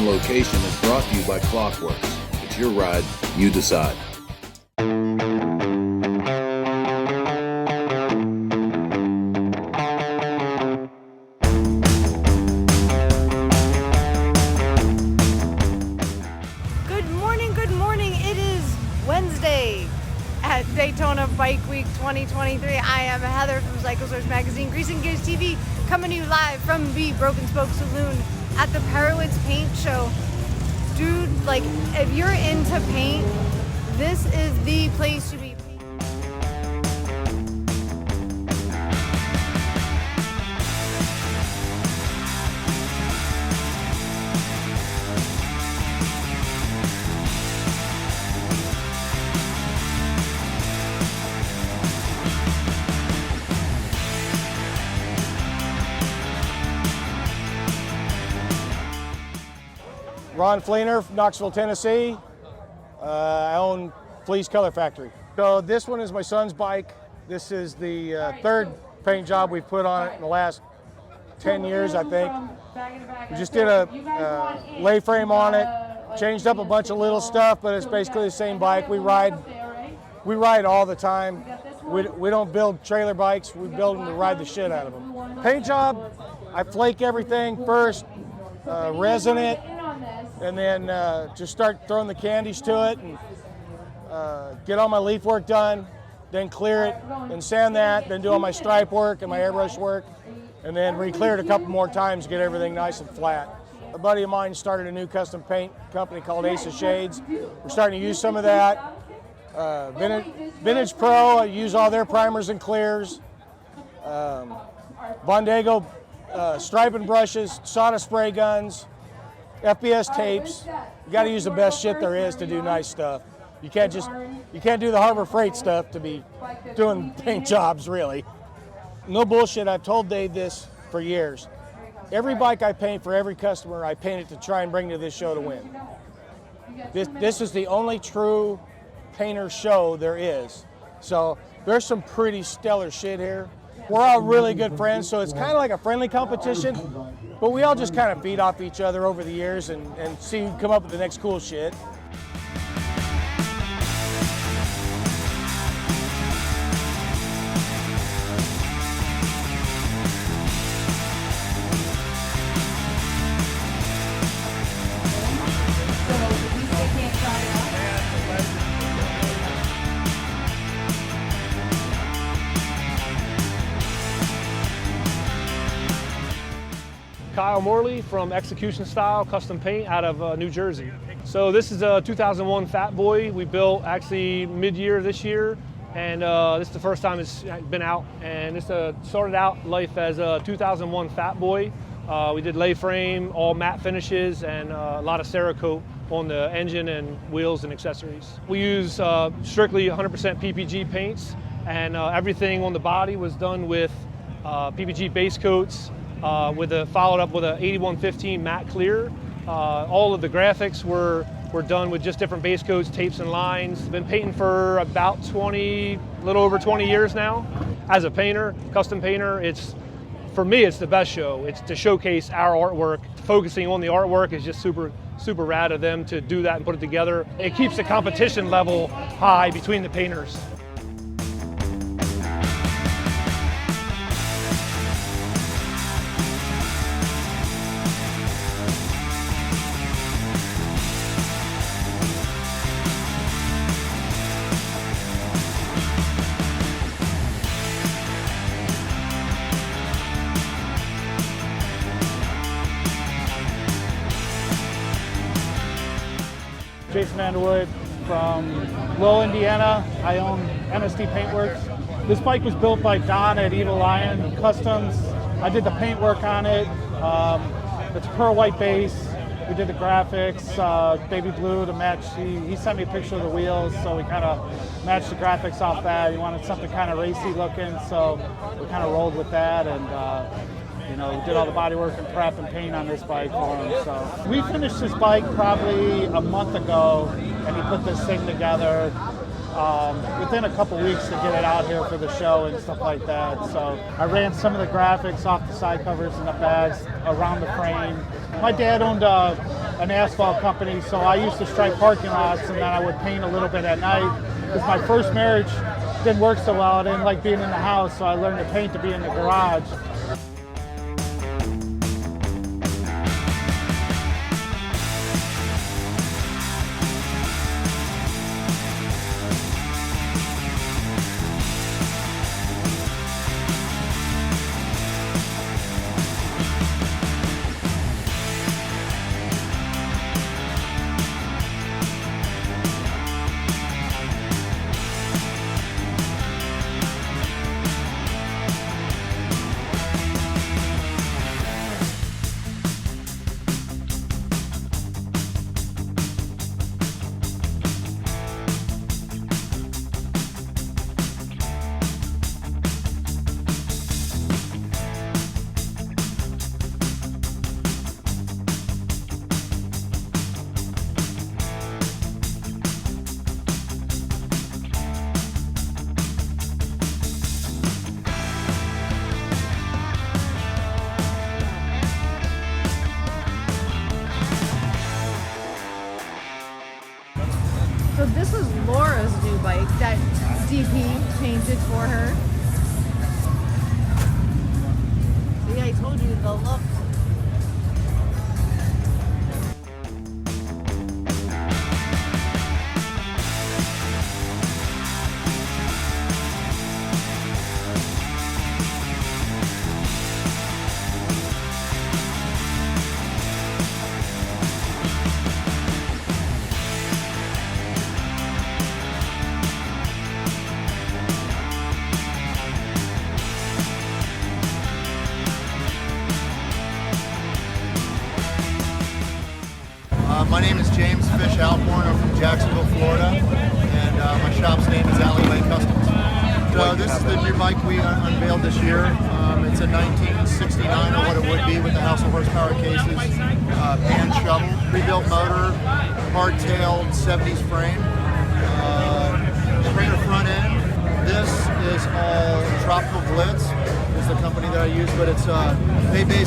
on Location is brought to you by Clockworks. It's your ride, you decide. Good morning. It is Wednesday at Daytona Bike Week 2023. I am Heather from Cycle Source Magazine, Grease and Gears TV, coming to you live from the Broken Spoke Saloon at the Perewitz Paint Show. Dude, like, if you're into paint, this is the place to be. Ron Fleener from Knoxville, Tennessee. I own Fleece Color Factory. So this one is my son's bike. This is the third paint job we've put on it in the last 10 years, I think. We just did a lay frame on it, changed up a bunch of little stuff, but it's basically the same bike. We ride all the time. We don't build trailer bikes, we build them to ride the shit out of them. Paint job, I flake everything first, resin it, and then just start throwing the candies to it and get all my leaf work done, then clear it and sand that, then do all my stripe work and my airbrush work, and then re-clear it a couple more times to get everything nice and flat. A buddy of mine started a new custom paint company called Ace of Shades. We're starting to use some of that. Vintage Pro, I use all their primers and clears. Bondego striping brushes, sawdust spray guns, FBS tapes. You got to use the best shit there is to do nice stuff. You can't do the Harbor Freight stuff to be doing paint jobs, really. No bullshit, I've told Dave this for years. Every bike I paint for every customer, I paint it to try and bring to this show to win. This is the only true painter show there is. So there's some pretty stellar shit here. We're all really good friends, so it's kind of like a friendly competition, but we all just kind of feed off each other over the years and see who come up with the next cool shit. Kyle Morley from Execution Style Custom Paint out of New Jersey. So this is a 2001 Fat Boy we built actually mid-year this year, and this is the first time it's been out, and this started out life as a 2001 Fat Boy. We did lay frame, all matte finishes, and a lot of Cerakote on the engine and wheels and accessories. We use strictly 100% PPG paints, and everything on the body was done with PPG base coats, followed up with a 8115 matte clear. All of the graphics were done with just different base coats, tapes and lines. Been painting for about a little over 20 years now. As a painter, custom painter, for me it's the best show. It's to showcase our artwork. Focusing on the artwork is just super rad of them to do that and put it together. It keeps the competition level high between the painters. Jason Vanderwood from Lowell, Indiana. I own MSD Paintworks. This bike was built by Don at Evil Lion Customs. I did the paint work on it. It's a pearl white base. We did the graphics, baby blue to match. He sent me a picture of the wheels, so we kind of matched the graphics off that. He wanted something kind of racy looking, so we kind of rolled with that, and we did all the body work and prep and paint on this bike for him. So we finished this bike probably a month ago, and he put this thing together within a couple weeks to get it out here for the show and stuff like that. So I ran some of the graphics off the side covers and the bags around the frame. My dad owned a an asphalt company, so I used to stripe parking lots, and then I would paint a little bit at night. Because my first marriage didn't work so well. I didn't like being in the house, so I learned to paint to be in the garage. So this was Laura's new bike that DP painted for her. See, I told you the look. My name is James Fish Alcorn. I'm from Jacksonville, Florida, and my shop's name is Alleyway Customs. So this is the new bike we unveiled this year. It's a 1969, or what it would be with the House of Horsepower cases, pan shovel, rebuilt motor, hard-tailed 70s frame, Fleener front end. This is all Tropical Glitz, is the company that I use, but it's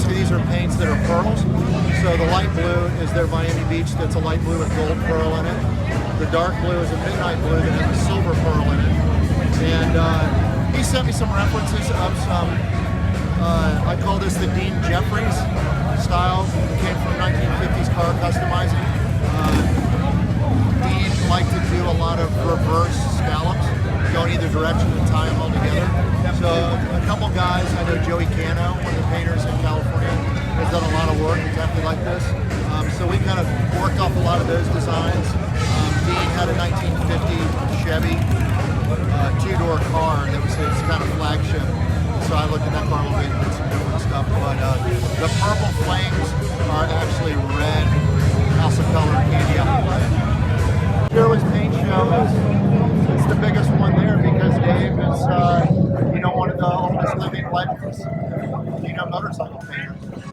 these are paints that are pearls. So the light blue is their Miami Beach, that's a light blue with gold pearl in it. The dark blue is a midnight blue that has a silver pearl in it. And he sent me some references of some, I call this the Dean Jeffries style. It came from 1950s car customizing. Dean liked to do a lot of reverse scallops, go in either direction and tie them all together. So a couple guys, I know Joey Cano, one of the painters in California, has done a lot of work exactly like this. So we kind of worked off a lot of those designs. Dean had a 1950 Chevy two-door car that was his kind of flagship. So I looked at that car a little bit and did some different stuff. But the purple flames are actually red House of Color candy apple red. Perewitz Paint Show it's the biggest one there because Dave is one of the oldest living legends, motorcycle painters.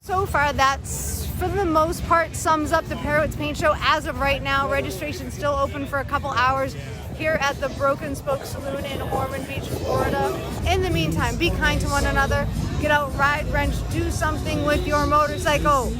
So far, that's for the most part sums up the Perewitz Paint Show as of right now. Registration's still open for a couple hours here at the Broken Spoke Saloon in Ormond Beach, Florida. In the meantime, be kind to one another. Get out, ride, wrench, do something with your motorcycle.